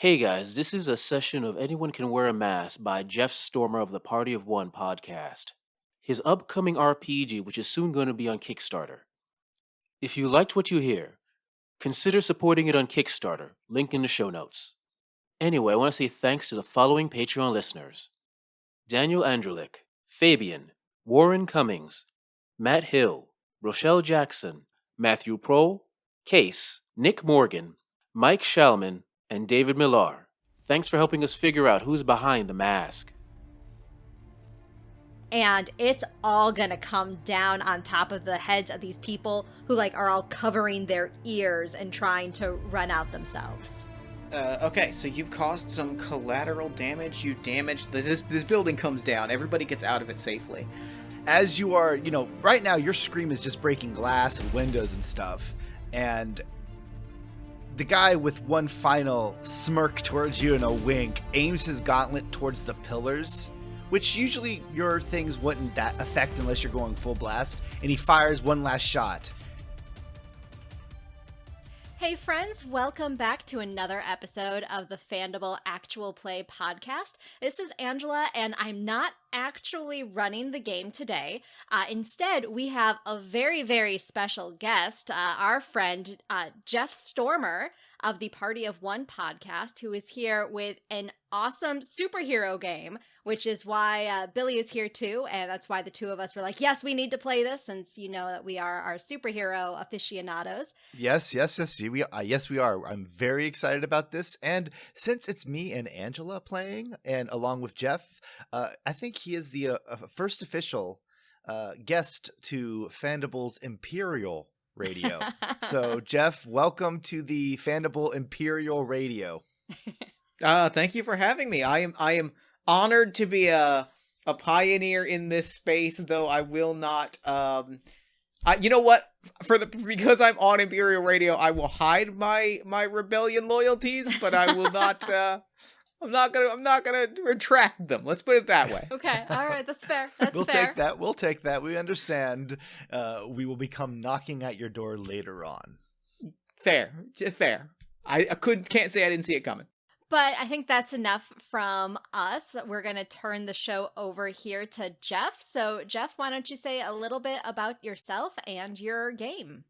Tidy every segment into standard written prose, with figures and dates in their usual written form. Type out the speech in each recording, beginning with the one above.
Hey guys, this is a session of Anyone Can Wear a Mask by Jeff Stormer of the Party of One podcast. His upcoming RPG, which is soon going to be on Kickstarter. If you liked what you hear, consider supporting it on Kickstarter, link in the show notes. Anyway, I want to say thanks to the following Patreon listeners: Daniel Andrelick, Fabian, Warren Cummings, Matt Hill, Rochelle Jackson, Matthew Prohl, Case, Nick Morgan, Mike Shalman, and David Millar. Thanks for helping us figure out who's behind the mask. And it's all gonna come down on top of the heads of these people who are all covering their ears and trying to run out themselves. Okay, so you've caused some collateral damage. You damaged this building comes down. Everybody gets out of it safely. As you are, right now your scream is just breaking glass and windows and stuff. And the guy with one final smirk towards you and a wink aims his gauntlet towards the pillars, which usually your things wouldn't that affect unless you're going full blast, and he fires one last shot. Hey friends, welcome back to another episode of the Fandible Actual Play podcast. This is Angela, and I'm not actually running the game today. Instead, we have a very, very special guest, our friend Jeff Stormer of the Party of One podcast, who is here with an awesome superhero game, which is why Billy is here too, and that's why the two of us were like, yes, we need to play this, since you know that we are our superhero aficionados. Yes, we are. I'm very excited about this, and since it's me and Angela playing, and along with Jeff, I think he is the first official guest to Fandible's Imperial Radio. So, Jeff, welcome to the Fandible Imperial Radio. Thank you for having me. I am honored to be a pioneer in this space, though I will not. You know what? Because I'm on Imperial Radio, I will hide my rebellion loyalties, but I will not. I'm not gonna retract them. Let's put it that way. Okay, all right, that's fair. That's We'll fair. take that. We'll take that. We understand. We will become knocking at your door later on. Fair. I can't say I didn't see it coming. But I think that's enough from us. We're going to turn the show over here to Jeff. So, Jeff, why don't you say a little bit about yourself and your game?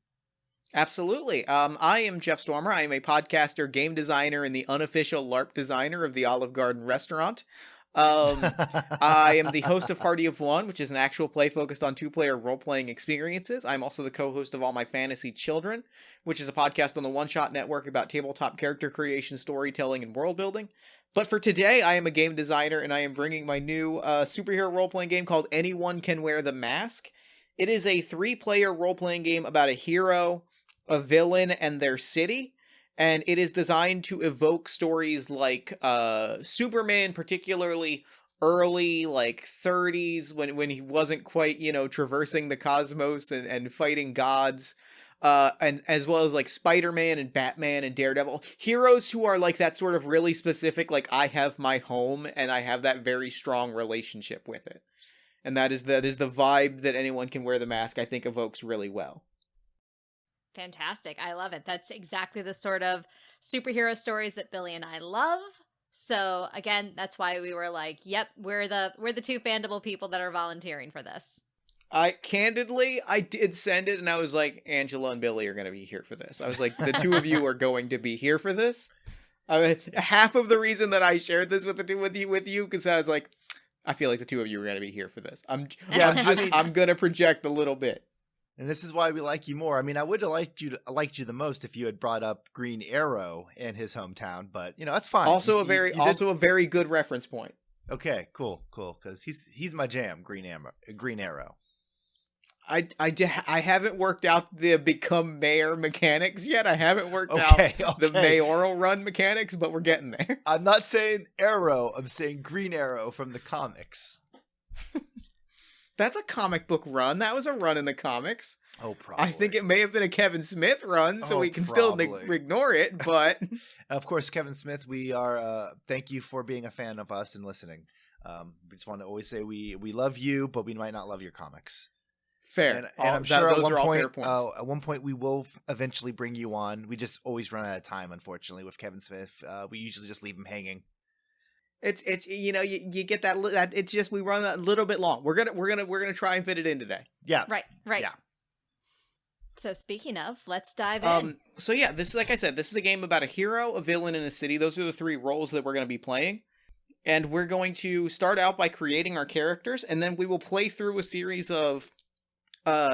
Absolutely. I am Jeff Stormer. I am a podcaster, game designer, and the unofficial LARP designer of the Olive Garden restaurant. I am the host of Party of One, which is an actual play focused on two-player role-playing experiences. I'm also the co-host of All My Fantasy Children, which is a podcast on the One Shot Network about tabletop character creation, storytelling, and world building. But for today, I am a game designer, and I am bringing my new superhero role-playing game called Anyone Can Wear the Mask. It is a 3-player role-playing game about a hero, a villain, and their city. And it is designed to evoke stories like Superman, particularly early, 30s, when he wasn't quite, traversing the cosmos and fighting gods. And as well as Spider-Man and Batman and Daredevil. Heroes who are that sort of really specific, I have my home and I have that very strong relationship with it. And that is the vibe that Anyone Can Wear the Mask, I think, evokes really well. Fantastic. I love it. That's exactly the sort of superhero stories that Billy and I love. So again, that's why we were like, yep, we're the two Fandible people that are volunteering for this. I did send it and I was like, Angela and Billy are going to be here for this. I was like, the two of you are going to be here for this. I mean, half of the reason that I shared this with you, because I was like, I feel like the two of you are going to be here for this. I'm going to project a little bit. And this is why we like you more. I mean, I would have liked you the most if you had brought up Green Arrow in his hometown, but that's fine. Also a very good reference point. Okay, cool, because he's my jam, Green Arrow. I haven't worked out the become mayor mechanics yet. I haven't worked out the mayoral run mechanics, but we're getting there. I'm not saying Arrow. I'm saying Green Arrow from the comics. That's a comic book run. That was a run in the comics. Oh, probably. I think it may have been a Kevin Smith run, so we can still ignore it, but... Of course, Kevin Smith, we are... thank you for being a fan of us and listening. We just want to always say we love you, but we might not love your comics. Fair. And I'm sure those are all fair points. at one point we will eventually bring you on. We just always run out of time, unfortunately, with Kevin Smith. We usually just leave him hanging. It's you get that it's just we run a little bit long. We're gonna try and fit it in today. Yeah. Right. Yeah. So speaking of, let's dive in. So yeah, this is, like I said, this is a game about a hero, a villain, and a city. Those are the three roles that we're going to be playing. And we're going to start out by creating our characters, and then we will play through a series of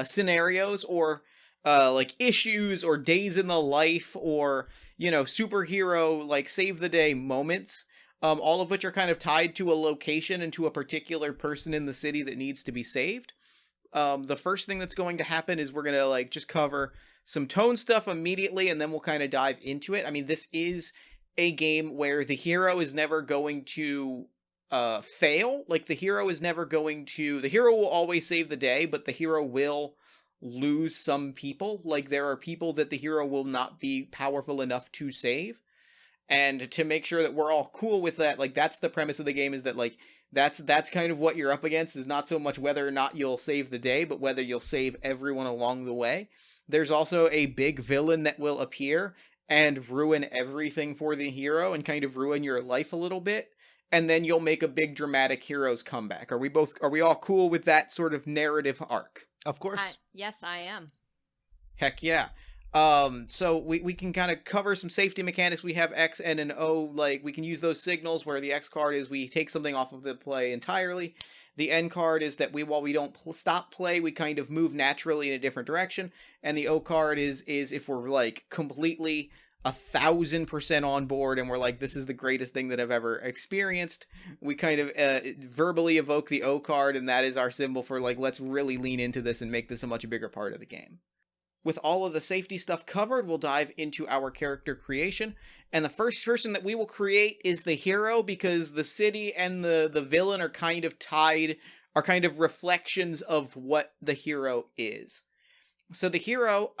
scenarios or like issues or days in the life or, superhero like save the day moments. All of which are kind of tied to a location and to a particular person in the city that needs to be saved. The first thing that's going to happen is we're going to like just cover some tone stuff immediately, and then we'll kind of dive into it. I mean, this is a game where the hero is never going to fail. Like the hero will always save the day, but the hero will lose some people. Like there are people that the hero will not be powerful enough to save. And to make sure that we're all cool with that, like that's the premise of the game, is that like that's kind of what you're up against, is not so much whether or not you'll save the day, but whether you'll save everyone along the way. There's also a big villain that will appear and ruin everything for the hero and kind of ruin your life a little bit. And then you'll make a big dramatic hero's comeback. Are we all cool with that sort of narrative arc? Of course. Yes, I am. Heck yeah. So we can kind of cover some safety mechanics. We have X and an O, like we can use those signals, where the X card is we take something off of the play entirely. The N card is that while we don't stop play, we kind of move naturally in a different direction. And the O card is if we're like completely 1,000% on board and we're like, this is the greatest thing that I've ever experienced. We kind of verbally evoke the O card, and that is our symbol for like, let's really lean into this and make this a much bigger part of the game. With all of the safety stuff covered, we'll dive into our character creation. And the first person that we will create is the hero, because the city and the villain are kind of tied, are kind of reflections of what the hero is. So the hero,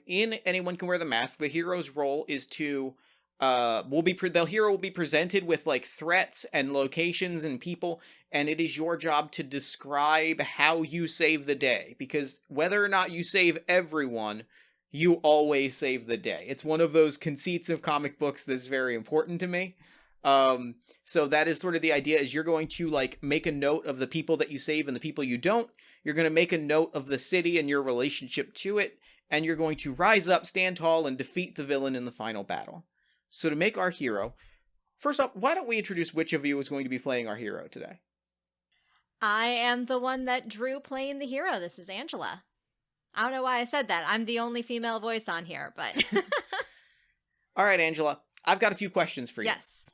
in Anyone Can Wear the Mask, the hero's role is to the hero will be presented with like threats and locations and people, and it is your job to describe how you save the day, because whether or not you save everyone, you always save the day. It's one of those conceits of comic books that's very important to me. So that is sort of the idea, is you're going to like make a note of the people that you save and the people you don't. You're going to make a note of the city and your relationship to it, and you're going to rise up, stand tall, and defeat the villain in the final battle. So to make our hero, first off, why don't we introduce which of you is going to be playing our hero today? I am the one that drew playing the hero. This is Angela. I don't know why I said that. I'm the only female voice on here, but... All right, Angela, I've got a few questions for you. Yes.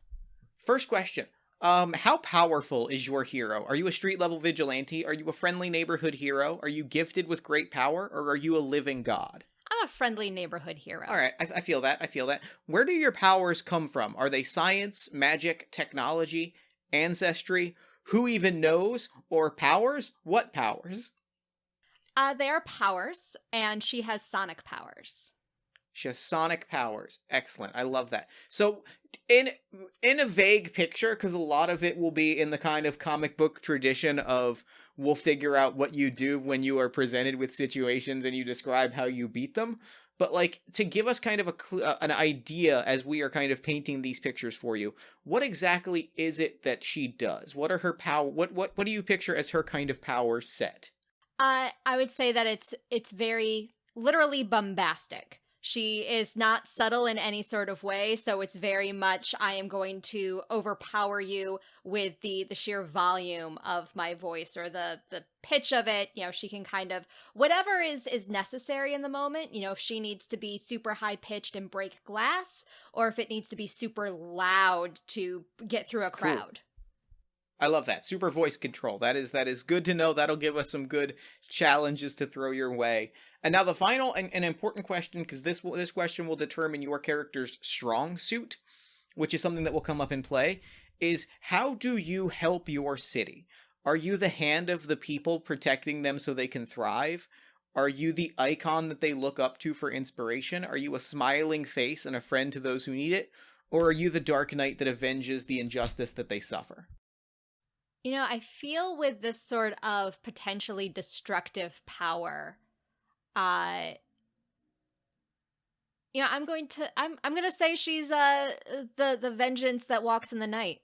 First question. How powerful is your hero? Are you a street-level vigilante? Are you a friendly neighborhood hero? Are you gifted with great power? Or are you a living god? I'm a friendly neighborhood hero. All right, I feel that. Where do your powers come from? Are they science, magic, technology, ancestry? Who even knows? Or powers? What powers? They are powers, and she has sonic powers. She has sonic powers. Excellent. I love that. So, in a vague picture, because a lot of it will be in the kind of comic book tradition of we'll figure out what you do when you are presented with situations and you describe how you beat them. But like, to give us kind of an idea as we are kind of painting these pictures for you, what exactly is it that she does? What are her power? What do you picture as her kind of power set? I would say that it's very literally bombastic. She is not subtle in any sort of way, so it's very much, I am going to overpower you with the sheer volume of my voice, or the pitch of it. She can kind of, whatever is necessary in the moment, if she needs to be super high pitched and break glass, or if it needs to be super loud to get through a crowd. Cool. I love that. Super voice control. That is good to know. That'll give us some good challenges to throw your way. And now the final and important question, because this question will determine your character's strong suit, which is something that will come up in play, is how do you help your city? Are you the hand of the people protecting them so they can thrive? Are you the icon that they look up to for inspiration? Are you a smiling face and a friend to those who need it? Or are you the dark knight that avenges the injustice that they suffer? I feel with this sort of potentially destructive power, I'm going to say she's the vengeance that walks in the night.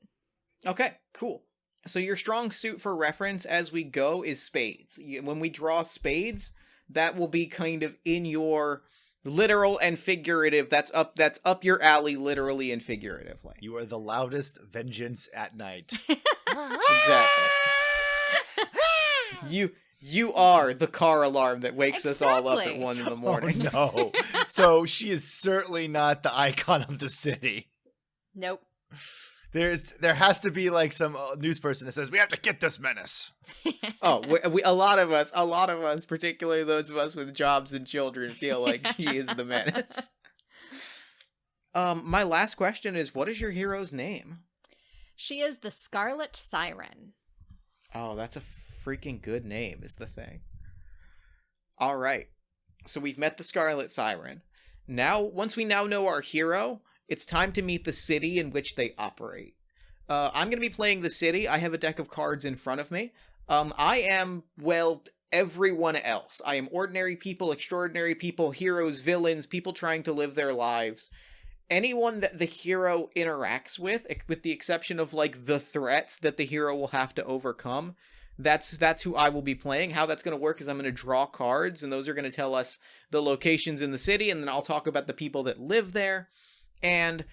Okay, cool. So your strong suit for reference as we go is spades. When we draw spades, that will be kind of in your literal and figurative. That's up your alley, literally and figuratively. You are the loudest vengeance at night. Exactly. You are the car alarm that wakes us all up at Exactly. 1 in the morning. Oh, no. So she is certainly not the icon of the city. Nope. There has to be like some news person that says we have to get this menace. Oh, a lot of us, particularly those of us with jobs and children, feel like she is the menace. My last question is, what is your hero's name? She is the Scarlet Siren. Oh, that's a freaking good name, is the thing. All right. So we've met the Scarlet Siren. Now, once we now know our hero, it's time to meet the city in which they operate. I'm going to be playing the city. I have a deck of cards in front of me. I am, well, everyone else. I am ordinary people, extraordinary people, heroes, villains, people trying to live their lives. Anyone that the hero interacts with the exception of, like, the threats that the hero will have to overcome, that's who I will be playing. How that's going to work is I'm going to draw cards, and those are going to tell us the locations in the city, and then I'll talk about the people that live there. And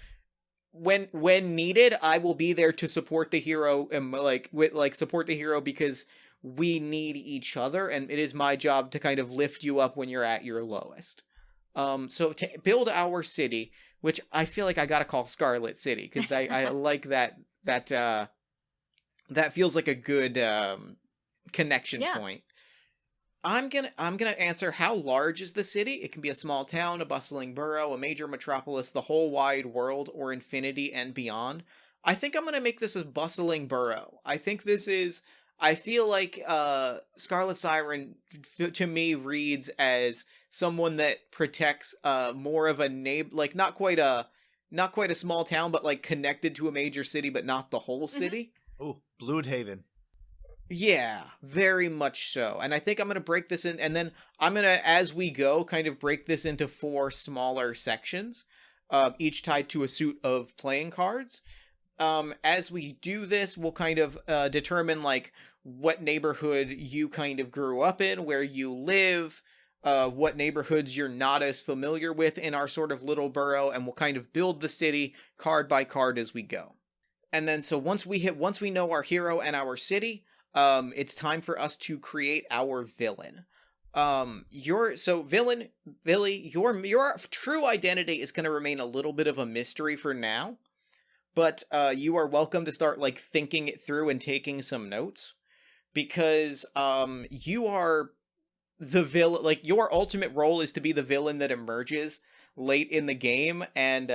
when needed, I will be there to support the hero and support the hero because we need each other, and it is my job to kind of lift you up when you're at your lowest. So to build our city, which I feel like I gotta call Scarlet City because I like that feels like a good connection point. I'm gonna answer, how large is the city? It can be a small town, a bustling borough, a major metropolis, the whole wide world, or infinity and beyond. I think I'm gonna make this a bustling borough. I feel like Scarlet Siren to me reads as someone that protects more of a not quite a small town, but like connected to a major city, but not the whole city. Oh, Bloodhaven. Yeah, very much so. And I think I'm going to break this in, and then I'm going to, as we go, kind of break this into 4 smaller sections, each tied to a suit of playing cards. As we do this, we'll kind of determine, like, what neighborhood you kind of grew up in, where you live, what neighborhoods you're not as familiar with in our sort of little borough, and we'll kind of build the city card by card as we go. And then, so once we know our hero and our city, it's time for us to create our villain. Villain, Billy, your true identity is going to remain a little bit of a mystery for now, but you are welcome to start, like, thinking it through and taking some notes, because you are the villain. Like, your ultimate role is to be the villain that emerges late in the game, and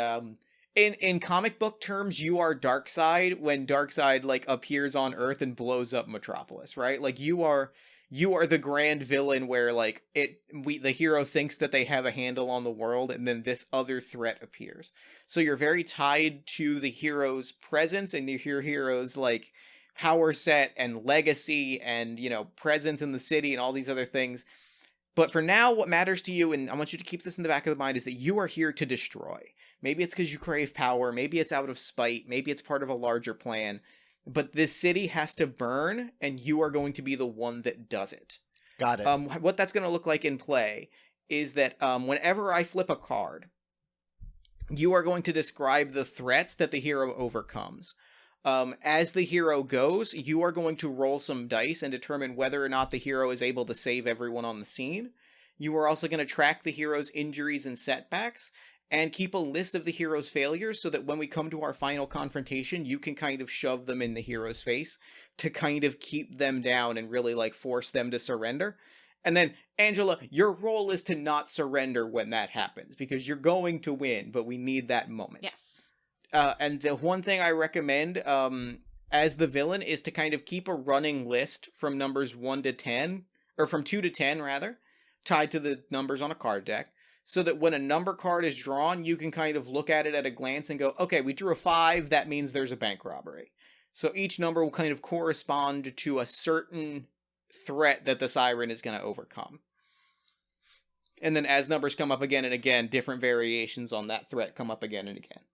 in comic book terms, you are Darkseid when Darkseid, like, appears on Earth and blows up Metropolis, right? Like, you are the grand villain where, like, the hero thinks that they have a handle on the world, and then this other threat appears. So you're very tied to the hero's presence and your hero's, like, power set and legacy and, presence in the city and all these other things. But for now, what matters to you, and I want you to keep this in the back of the mind, is that you are here to destroy. Maybe it's because you crave power, maybe it's out of spite, maybe it's part of a larger plan, but this city has to burn, and you are going to be the one that does it. Got it. What that's going to look like in play is that whenever I flip a card, you are going to describe the threats that the hero overcomes. As the hero goes, you are going to roll some dice and determine whether or not the hero is able to save everyone on the scene. You are also going to track the hero's injuries and setbacks, and keep a list of the hero's failures so that when we come to our final confrontation, you can kind of shove them in the hero's face to kind of keep them down and really, like, force them to surrender. And then, Angela, your role is to not surrender when that happens, because you're going to win, but we need that moment. Yes. And the one thing I recommend as the villain is to kind of keep a running list from numbers 1 to 10, or from 2 to 10, rather, tied to the numbers on a card deck, so that when a number card is drawn, you can kind of look at it at a glance and go, okay, we drew a 5, that means there's a bank robbery. So each number will kind of correspond to a certain threat that the siren is going to overcome. And then as numbers come up again and again, different variations on that threat come up again and again.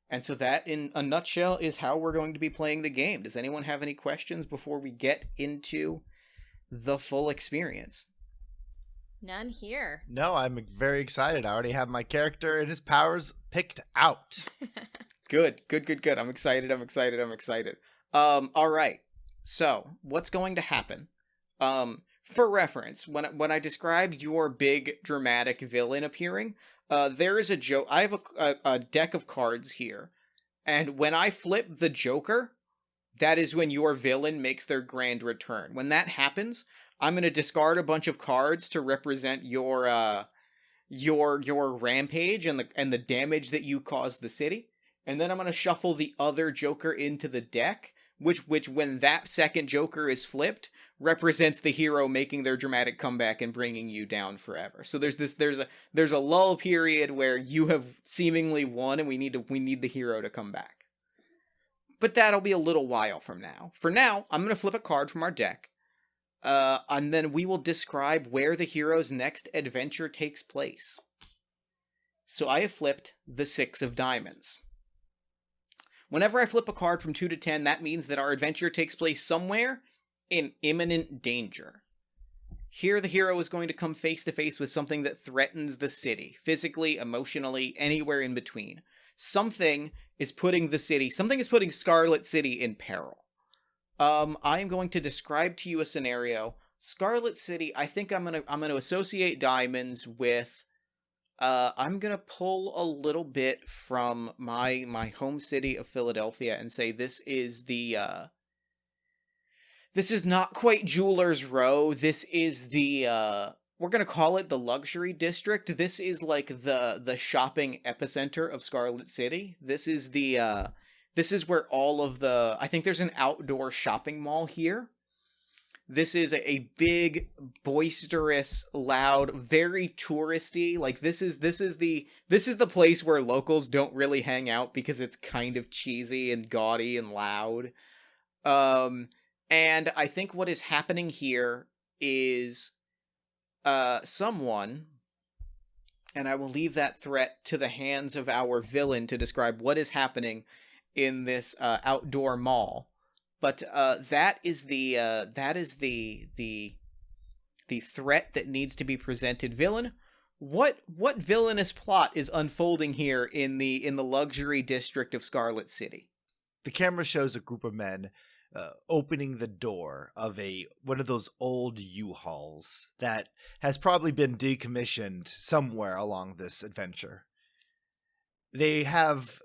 And so that, in a nutshell, is how we're going to be playing the game. Does anyone have any questions before we get into the full experience? None here. No, I'm very excited. I already have my character and his powers picked out. Good. I'm excited. All right. So, what's going to happen? For reference, when I described your big dramatic villain appearing, there is a joke. I have a deck of cards here, and when I flip the Joker, that is when your villain makes their grand return. When that happens, I'm going to discard a bunch of cards to represent your rampage and the damage that you caused the city, and then I'm going to shuffle the other Joker into the deck, which when that second Joker is flipped, represents the hero making their dramatic comeback and bringing you down forever. So there's a lull period where you have seemingly won, and we need the hero to come back. But that'll be a little while from now. For now, I'm going to flip a card from our deck. And then we will describe where the hero's next adventure takes place. So I have flipped the 6 of diamonds. Whenever I flip a card from 2 to 10, that means that our adventure takes place somewhere in imminent danger. Here, the hero is going to come face to face with something that threatens the city, physically, emotionally, anywhere in between. Something is putting Scarlet City in peril. I am going to describe to you a scenario. Scarlet City, I think I'm gonna associate diamonds with. I'm gonna pull a little bit from my home city of Philadelphia and say this is not quite Jewelers Row. This is we're gonna call it the luxury district. This is like the shopping epicenter of Scarlet City. This is where all of I think there's an outdoor shopping mall here. This is a big, boisterous, loud, very touristy. Like this is the place where locals don't really hang out because it's kind of cheesy and gaudy and loud. And I think what is happening here is someone, and I will leave that threat to the hands of our villain to describe what is happening in this outdoor mall. But that is the threat that needs to be presented. Villain, what villainous plot is unfolding here in the luxury district of Scarlet City? The camera shows a group of men opening the door of one of those old U-Hauls that has probably been decommissioned somewhere along this adventure. They have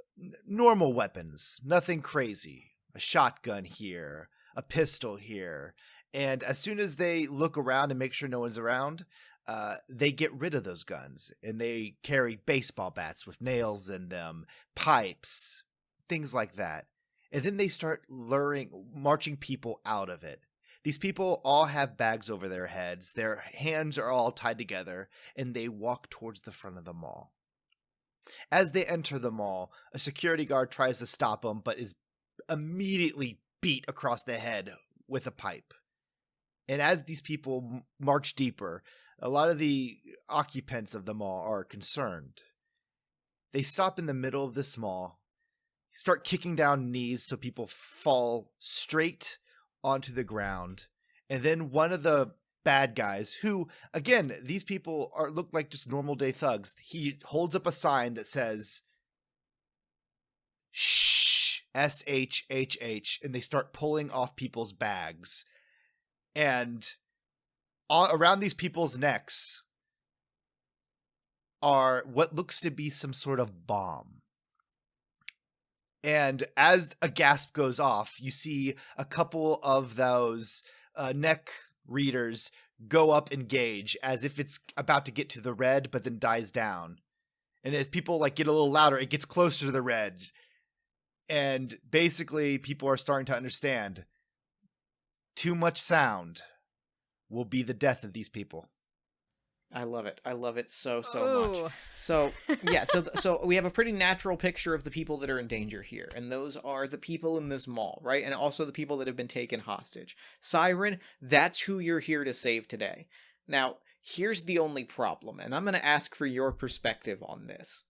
normal weapons, nothing crazy. A shotgun here, a pistol here, and as soon as they look around and make sure no one's around, they get rid of those guns, and they carry baseball bats with nails in them, pipes, things like that. And then they start marching people out of it. These people all have bags over their heads, their hands are all tied together, and they walk towards the front of the mall. As they enter the mall, a security guard tries to stop them, but is immediately beat across the head with a pipe. And as these people march deeper, a lot of the occupants of the mall are concerned. They stop in the middle of this mall, start kicking down knees so people fall straight onto the ground, and then one of the bad guys, who, again, these people look like just normal day thugs, he holds up a sign that says, "Shh." SHHH, and they start pulling off people's bags. And around these people's necks are what looks to be some sort of bomb. And as a gasp goes off, you see a couple of those neck readers go up and gauge as if it's about to get to the red, but then dies down. And as people get a little louder, it gets closer to the red. And basically, people are starting to understand too much sound will be the death of these people. I love it. I love it so much. Ooh. So yeah, so we have a pretty natural picture of the people that are in danger here, and those are the people in this mall, right? And also the people that have been taken hostage. Siren, that's who you're here to save today. Now, here's the only problem, and I'm going to ask for your perspective on this.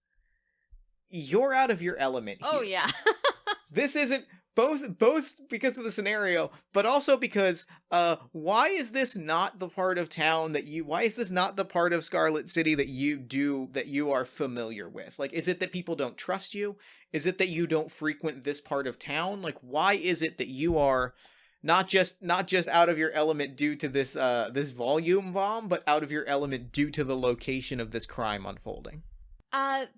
You're out of your element here. Oh yeah. This isn't both because of the scenario, but also because why is this not the part of town why is this not the part of Scarlet City that you are familiar with? Like, is it that people don't trust you? Is it that you don't frequent this part of town? Like, why is it that you are not just out of your element due to this this volume bomb, but out of your element due to the location of this crime unfolding?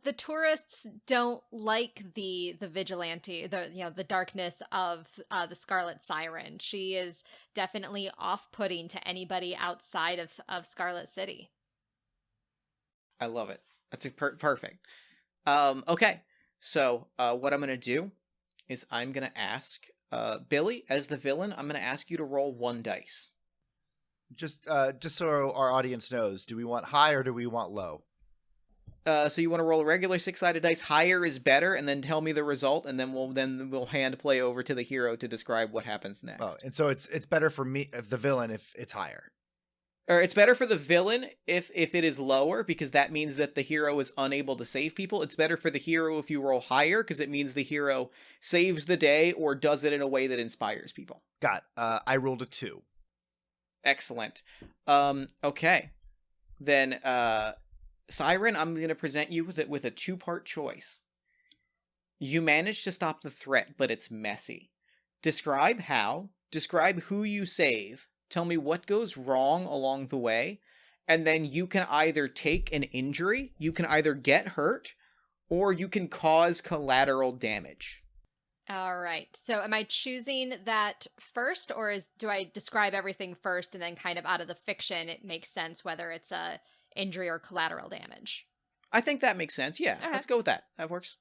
The tourists don't like the vigilante, the darkness of the Scarlet Siren. She is definitely off-putting to anybody outside of Scarlet City. I love it. That's perfect. Okay. So, what I'm going to do is I'm going to ask Billy, as the villain, I'm going to ask you to roll 1 dice. Just so our audience knows, do we want high or do we want low? So you want to roll a regular 6-sided dice. Higher is better, and then tell me the result, and then we'll hand play over to the hero to describe what happens next. Oh, and so it's better for me, the villain, if it's higher. Or it's better for the villain if it is lower, because that means that the hero is unable to save people. It's better for the hero if you roll higher, because it means the hero saves the day or does it in a way that inspires people. Got I rolled a 2. Excellent. Okay. Then Siren, I'm going to present you with a 2-part choice. You managed to stop the threat, but it's messy. Describe how, describe who you save, tell me what goes wrong along the way, and then you can either take an injury, you can either get hurt, or you can cause collateral damage. All right. So am I choosing that first, or do I describe everything first and then kind of out of the fiction it makes sense whether it's a injury or collateral damage? I think that makes sense. Yeah, Okay. Let's go with that. That works.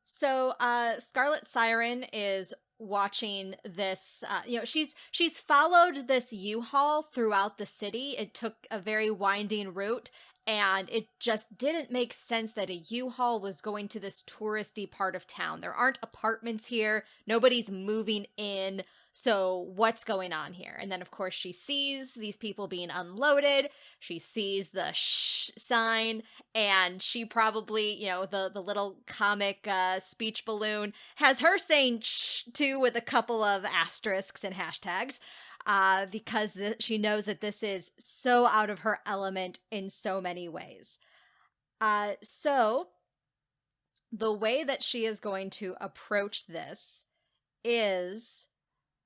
So Scarlet Siren is watching this, she's followed this U-Haul throughout the city. It took a very winding route, and it just didn't make sense that a U-Haul was going to this touristy part of town. There aren't apartments here. Nobody's moving in. So what's going on here? And then, of course, she sees these people being unloaded. She sees the shh sign, and she probably, the little comic speech balloon has her saying shh too with a couple of asterisks and hashtags. Because she knows that this is so out of her element in so many ways. So the way that she is going to approach this is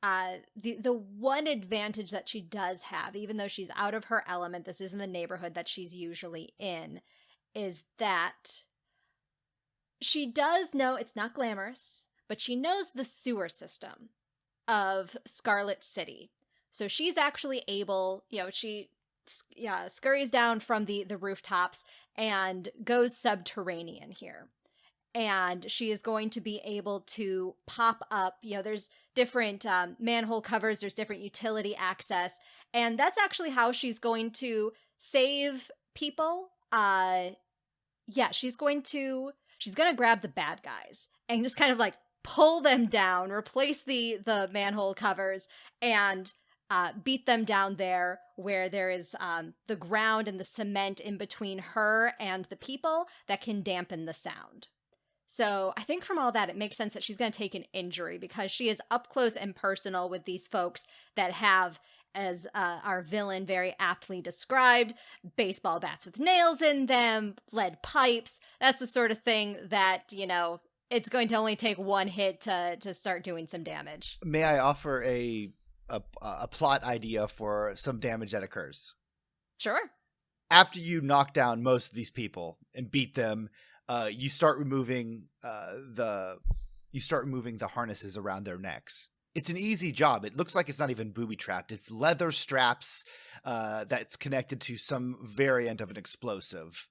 the one advantage that she does have, even though she's out of her element, this isn't the neighborhood that she's usually in, is that she does know it's not glamorous, but she knows the sewer system of Scarlet City. So she's actually able, she scurries down from the rooftops and goes subterranean here. And she is going to be able to pop up, there's different manhole covers, there's different utility access. And that's actually how she's going to save people. She's going to grab the bad guys and just kind of like pull them down, replace the manhole covers, and beat them down there where there is the ground and the cement in between her and the people that can dampen the sound. So I think from all that, it makes sense that she's going to take an injury because she is up close and personal with these folks that have, as our villain very aptly described, baseball bats with nails in them, lead pipes. That's the sort of thing that, it's going to only take one hit to start doing some damage. May I offer a plot idea for some damage that occurs? Sure. After you knock down most of these people and beat them, you start removing the harnesses around their necks. It's an easy job. It looks like it's not even booby trapped. It's leather straps that's connected to some variant of an explosive.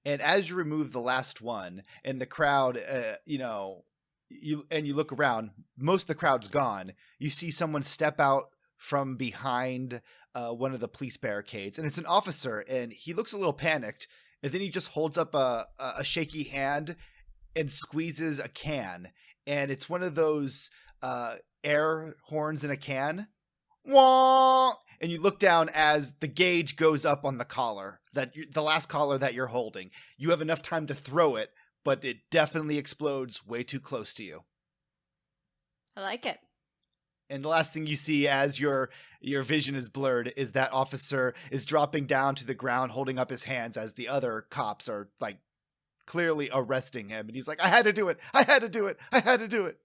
And as you remove the last one, and the crowd, you look around, most of the crowd's gone. You see someone step out from behind one of the police barricades, and it's an officer, and he looks a little panicked, and then he just holds up a shaky hand and squeezes a can, and it's one of those air horns in a can. Wah! And you look down as the gauge goes up on the collar, the last collar that you're holding. You have enough time to throw it, but it definitely explodes way too close to you. I like it. And the last thing you see as your vision is blurred is that officer is dropping down to the ground, holding up his hands as the other cops are like clearly arresting him. And he's like, I had to do it. I had to do it. I had to do it.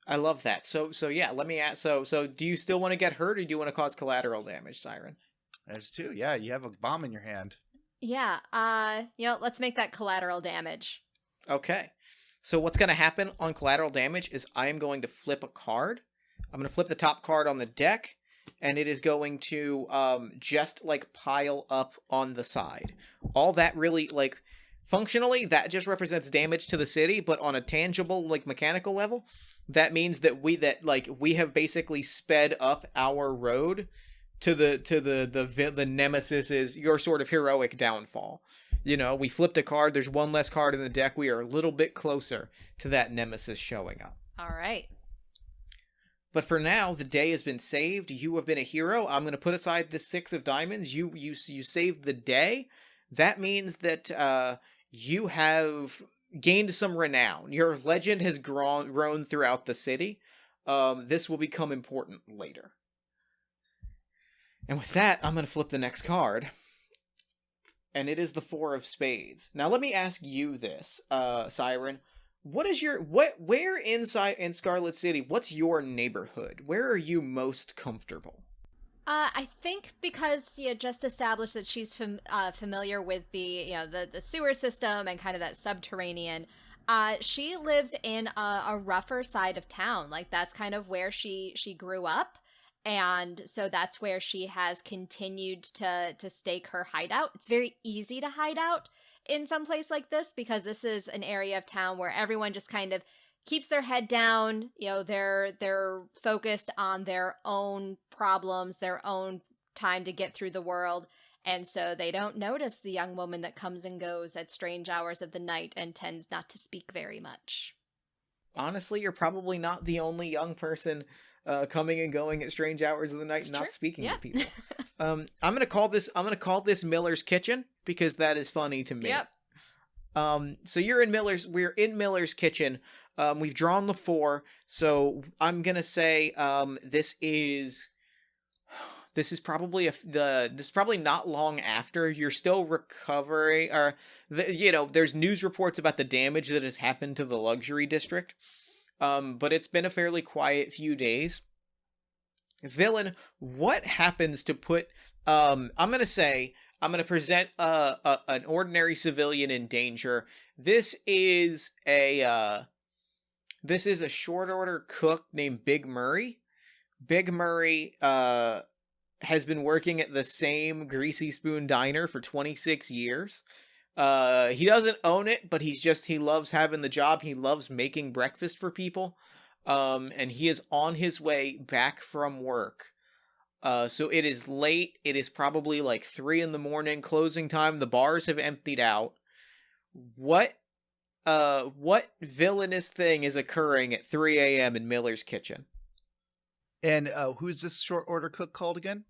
I love that. So yeah, let me ask. So do you still want to get hurt, or do you want to cause collateral damage, Siren? There's two. Yeah, you have a bomb in your hand. Yeah. Let's make that collateral damage. Okay. So what's going to happen on collateral damage is I am going to flip a card. I'm going to flip the top card on the deck, and it is going to just like pile up on the side. All that really, like, functionally, that just represents damage to the city, but on a tangible, like, mechanical level, that means that we have basically sped up our road to the nemesis's, your sort of heroic downfall. You know, we flipped a card, there's one less card in the deck, we are a little bit closer to that nemesis showing up. All right. But for now, the day has been saved. You have been a hero. I'm going to put aside the 6 of diamonds. You saved the day. That means that you have gained some renown. Your legend has grown throughout the city. This will become important later. And with that, I'm going to flip the next card. And it is the 4 of spades. Now let me ask you this, Siren. Where in Scarlet City, what's your neighborhood? Where are you most comfortable? I think because you just established that she's familiar with the sewer system and kind of that subterranean. She lives in a rougher side of town. Like, that's kind of where she grew up. And so that's where she has continued to stake her hideout. It's very easy to hide out in some place like this because this is an area of town where everyone just kind of keeps their head down. You know, they're focused on their own problems, their own time to get through the world. And so they don't notice the young woman that comes and goes at strange hours of the night and tends not to speak very much. Honestly, you're probably not the only young person coming and going at strange hours of the night, It's not true. speaking Yeah. to people. I'm gonna call this Miller's Kitchen because that is funny to me. Yep. So we're in Miller's Kitchen. We've drawn the 4, so I'm gonna say this is probably this is probably not long after you're still recovering, or there's news reports about the damage that has happened to the luxury district. But it's been a fairly quiet few days. Villain, what happens to put I'm gonna present an ordinary civilian in danger. This is a short order cook named Big Murray. Big Murray has been working at the same Greasy Spoon diner for 26 years. He doesn't own it, but he loves having the job. He loves making breakfast for people. And he is on his way back from work. So it is late. It is probably like 3 a.m, closing time. The bars have emptied out. What villainous thing is occurring at 3 a.m. in Miller's Kitchen? And who's this short order cook called again?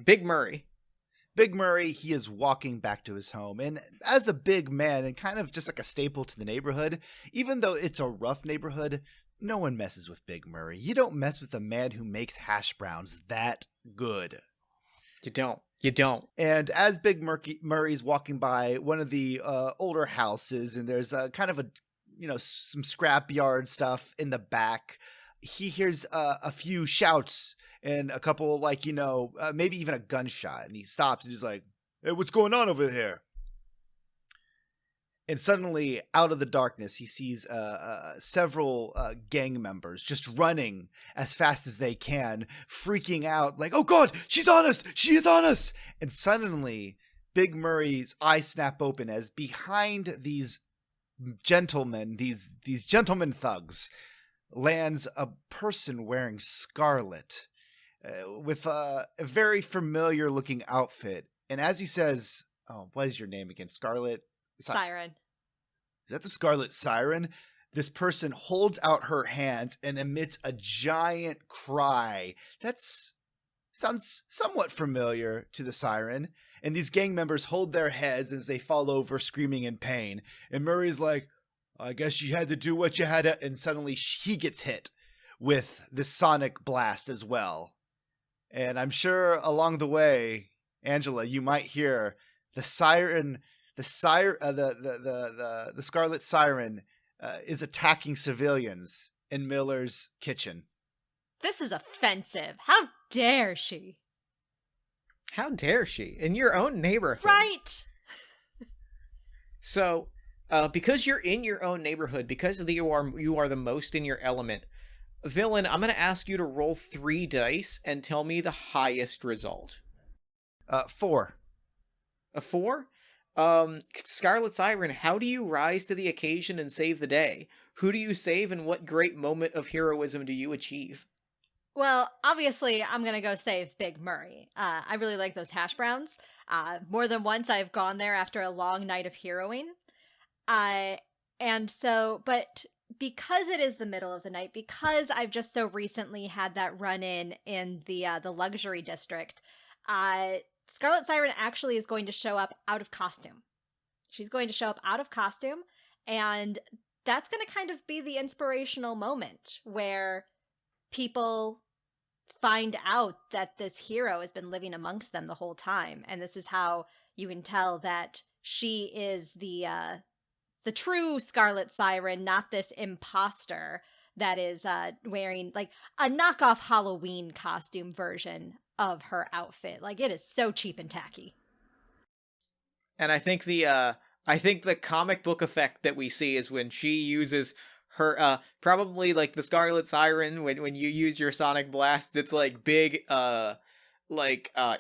Big Murray. Big Murray, he is walking back to his home, and as a big man and kind of just like a staple to the neighborhood, even though it's a rough neighborhood, no one messes with Big Murray. You don't mess with a man who makes hash browns that good. You don't. And as Big Murray's walking by one of the older houses, and there's kind of some scrapyard stuff in the back, he hears a few shouts and a couple, maybe even a gunshot. And he stops and he's like, "Hey, what's going on over here?" And suddenly, out of the darkness, he sees several gang members just running as fast as they can, freaking out like, "Oh God, she's on us! She is on us!" And suddenly, Big Murray's eyes snap open as behind these gentlemen, these gentleman thugs, lands a person wearing scarlet with a very familiar looking outfit. And as he says, oh, what is your name again? Scarlet? Siren. Is that the Scarlet Siren? This person holds out her hands and emits a giant cry. Sounds somewhat familiar to the siren. And these gang members hold their heads as they fall over screaming in pain. And Murray's like, I guess you had to do what you had to. And suddenly he gets hit with the sonic blast as well. And I'm sure along the way, Angela, you might hear the siren, the Scarlet Siren is attacking civilians in Miller's kitchen. This is offensive. How dare she? How dare she? In your own neighborhood. Right. So, because you're in your own neighborhood, because you are the most in your element, Villain, I'm going to ask you to roll 3 dice and tell me the highest result. 4. A 4? Scarlet Siren, how do you rise to the occasion and save the day? Who do you save and what great moment of heroism do you achieve? Well, obviously, I'm going to go save Big Murray. I really like those hash browns. More than once, I've gone there after a long night of heroing. But because it is the middle of the night, because I've just so recently had that run-in the luxury district, Scarlet Siren actually is going to show up out of costume. She's going to show up out of costume, and that's going to kind of be the inspirational moment where people find out that this hero has been living amongst them the whole time, and this is how you can tell that she is the true Scarlet Siren, not this imposter that is wearing like a knockoff Halloween costume version of her outfit. Like, it is so cheap and tacky. And I think the comic book effect that we see is when she uses her probably like the Scarlet Siren when you use your sonic blast, it's like big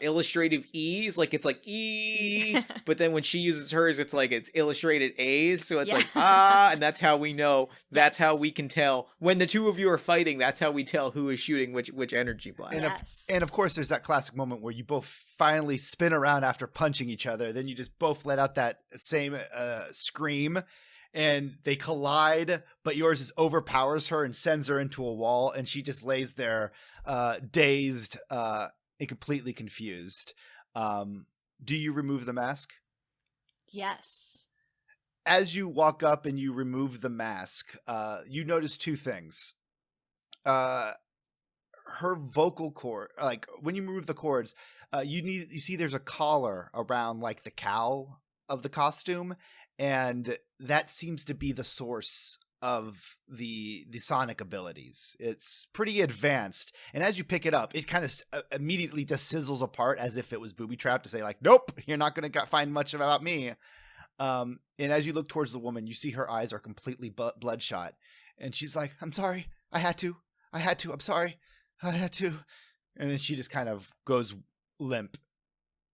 illustrative E's, like it's like E, but then when she uses hers, it's illustrated A's, so it's like and that's how we know, that's how we can tell when the two of you are fighting, that's how we tell who is shooting which energy blast. And of course there's that classic moment where you both finally spin around after punching each other, then you just both let out that same scream, and they collide, but yours overpowers her and sends her into a wall, and she just lays there dazed and completely confused. Do you remove the mask? Yes. As you walk up and you remove the mask, you notice 2 things. Her vocal cord, like when you remove the cords, you see there's a collar around like the cowl of the costume, and that seems to be the source of the sonic abilities. It's pretty advanced, and as you pick it up, it kind of immediately just sizzles apart as if it was booby trapped to say like, nope, you're not going to find much about me. And as you look towards the woman, you see her eyes are completely bloodshot, and she's like, I'm sorry, I had to, I'm sorry, I had to. And then she just kind of goes limp,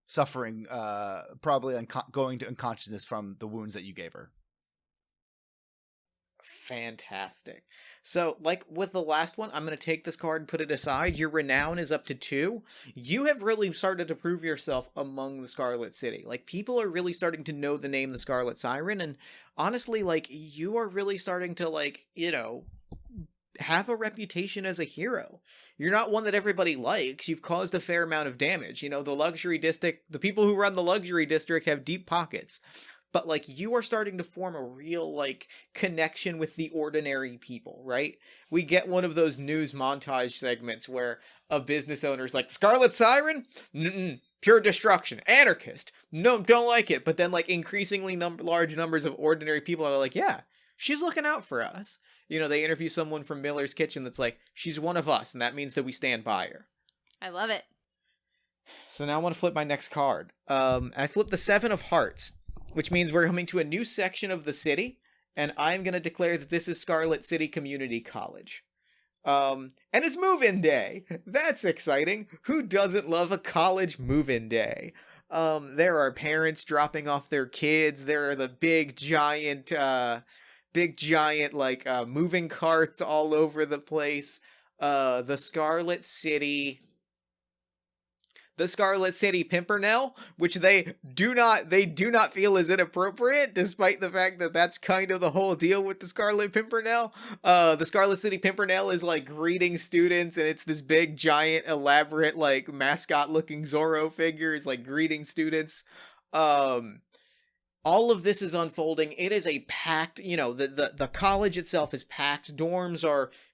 suffering probably going to unconsciousness from the wounds that you gave her. Fantastic. So, like with the last one, I'm going to take this card and put it aside. Your renown is up to 2. You have really started to prove yourself among the Scarlet City. Like, people are really starting to know the name the Scarlet Siren, and honestly, like, you are really starting to, like, you know, have a reputation as a hero. You're not one that everybody likes. You've caused a fair amount of damage. You know, the luxury district, the people who run the luxury district have deep pockets. But, like, you are starting to form a real, like, connection with the ordinary people, right? We get one of those news montage segments where a business owner's like, Scarlet Siren? Mm-mm. Pure destruction. Anarchist. No, don't like it. But then, like, increasingly large numbers of ordinary people are like, yeah, she's looking out for us. You know, they interview someone from Miller's Kitchen that's like, she's one of us, and that means that we stand by her. I love it. So now I want to flip my next card. I flipped the 7 of Hearts, which means we're coming to a new section of the city, and I'm going to declare that this is Scarlet City Community College. And it's move-in day. That's exciting. Who doesn't love a college move-in day? There are parents dropping off their kids. There are the big, giant, big giant like moving carts all over the place. The Scarlet City Pimpernel, which they do not feel is inappropriate, despite the fact that that's kind of the whole deal with the Scarlet Pimpernel. The Scarlet City Pimpernel is like greeting students, and it's this big, giant, elaborate, like mascot-looking Zorro figure is like greeting students. All of this is unfolding. It is a packed, the college itself is packed.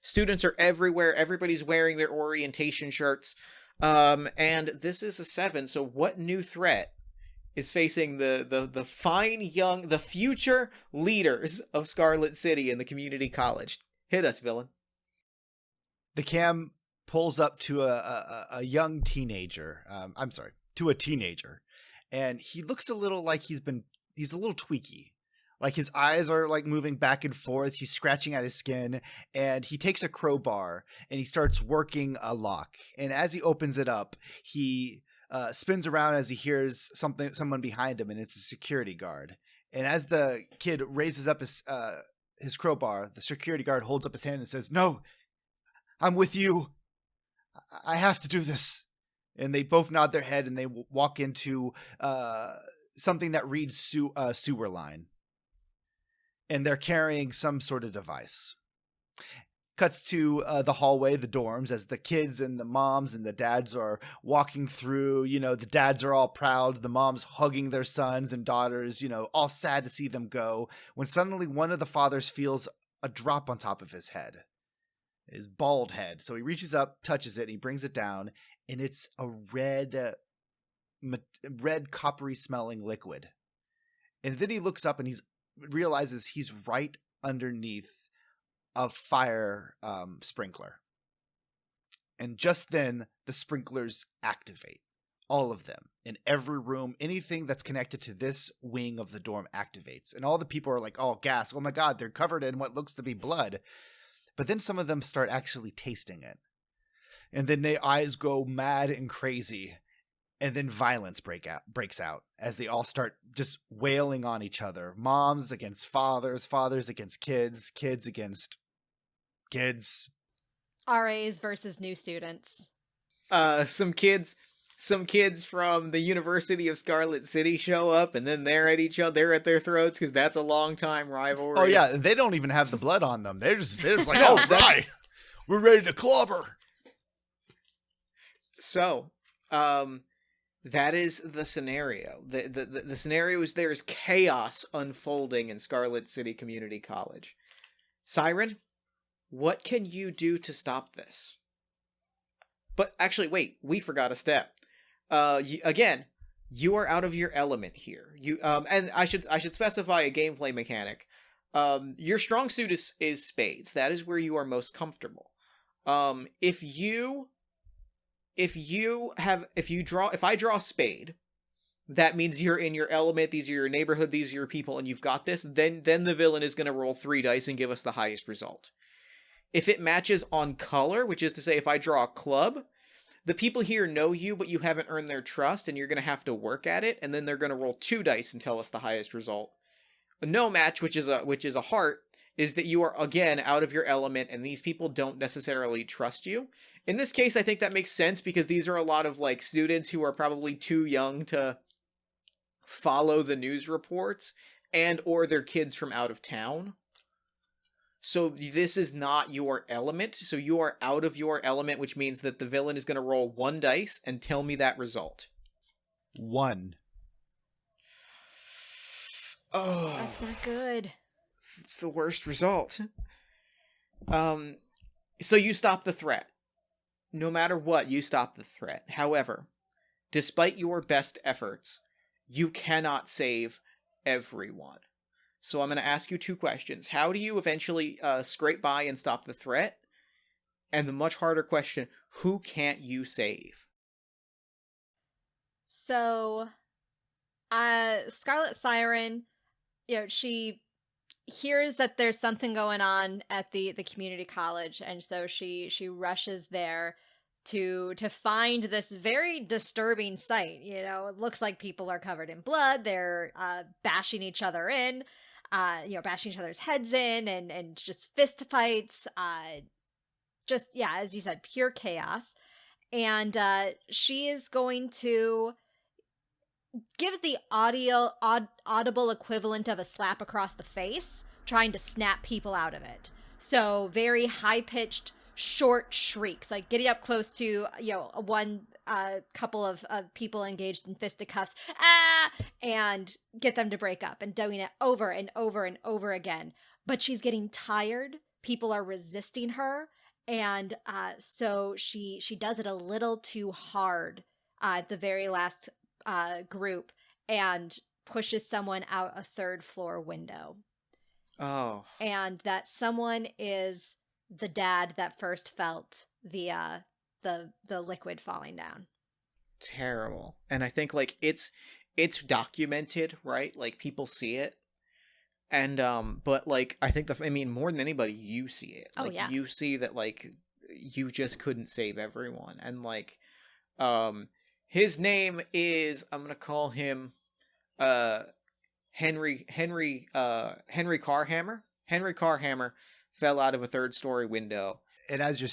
Students are everywhere. Everybody's wearing their orientation shirts. And this is a 7, so what new threat is facing the fine young, the future leaders of Scarlet City and the community college? Hit us, villain. The cam pulls up to a young teenager. To a teenager. And he looks a little like he's a little tweaky. Like his eyes are like moving back and forth. He's scratching at his skin, and he takes a crowbar and he starts working a lock. And as he opens it up, he spins around as he hears someone behind him, and it's a security guard. And as the kid raises up his crowbar, the security guard holds up his hand and says, "No, I'm with you. I have to do this." And they both nod their head, and they walk into something that reads sewer line. And they're carrying some sort of device. Cuts to the hallway, the dorms, as the kids and the moms and the dads are walking through. The dads are all proud. The moms hugging their sons and daughters, all sad to see them go. When suddenly one of the fathers feels a drop on top of his head. His bald head. So he reaches up, touches it, and he brings it down. And it's a red coppery smelling liquid. And then he looks up and realizes he's right underneath a fire sprinkler. And just then the sprinklers activate, all of them in every room. Anything that's connected to this wing of the dorm activates, and all the people are like, "Oh, gas, oh my god, they're covered in what looks to be blood." But then some of them start actually tasting it, and then their eyes go mad and crazy. And then violence breaks out as they all start just wailing on each other. Moms against fathers, fathers against kids, kids against kids. RAs versus new students. Some kids from the University of Scarlet City show up, and then they're at each other, they're at their throats, because that's a long time rivalry. Oh yeah, they don't even have the blood on them. They're just like, "Oh right, we're ready to clobber." So, that is the scenario. The scenario is there is chaos unfolding in Scarlet City Community College. Siren, what can you do to stop this? But actually, wait, we forgot a step. Again, you are out of your element here. And I should specify a gameplay mechanic. Your strong suit is spades. That is where you are most comfortable. If I draw spade, that means you're in your element, these are your neighborhood, these are your people, and you've got this, then the villain is going to roll 3 dice and give us the highest result. If it matches on color, which is to say if I draw a club, the people here know you, but you haven't earned their trust, and you're going to have to work at it, and then they're going to roll 2 dice and tell us the highest result. A no match, which is a heart, is that you are, again, out of your element, and these people don't necessarily trust you. In this case, I think that makes sense, because these are a lot of, like, students who are probably too young to follow the news reports, or they're kids from out of town. So this is not your element, so you are out of your element, which means that the villain is going to roll 1 dice and tell me that result. 1. Oh. That's not good. It's the worst result. So you stop the threat. No matter what, you stop the threat. However, despite your best efforts, you cannot save everyone. So I'm going to ask you 2 questions. How do you eventually scrape by and stop the threat? And the much harder question, who can't you save? So, Scarlet Siren, she hears that there's something going on at the community college, and so she rushes there to find this very disturbing sight. It looks like people are covered in blood. They're bashing each other in. bashing each other's heads in and just fist fights. Just, yeah, as you said, pure chaos. And she is going to give the audible equivalent of a slap across the face, trying to snap people out of it. So very high-pitched, short shrieks, like getting up close to, one couple of people engaged in fisticuffs, and get them to break up, and doing it over and over and over again. But she's getting tired. People are resisting her. And so she does it a little too hard at the very last group and pushes someone out a third floor window. Oh. And that someone is the dad that first felt the liquid falling down. Terrible. And I think like it's documented, right? Like people see it. And but like I think more than anybody, you see it. Oh, Like yeah. you see that like you just couldn't save everyone. And like his name is, I'm gonna call him Henry Carhammer. Henry Carhammer fell out of a third-story window. And as you're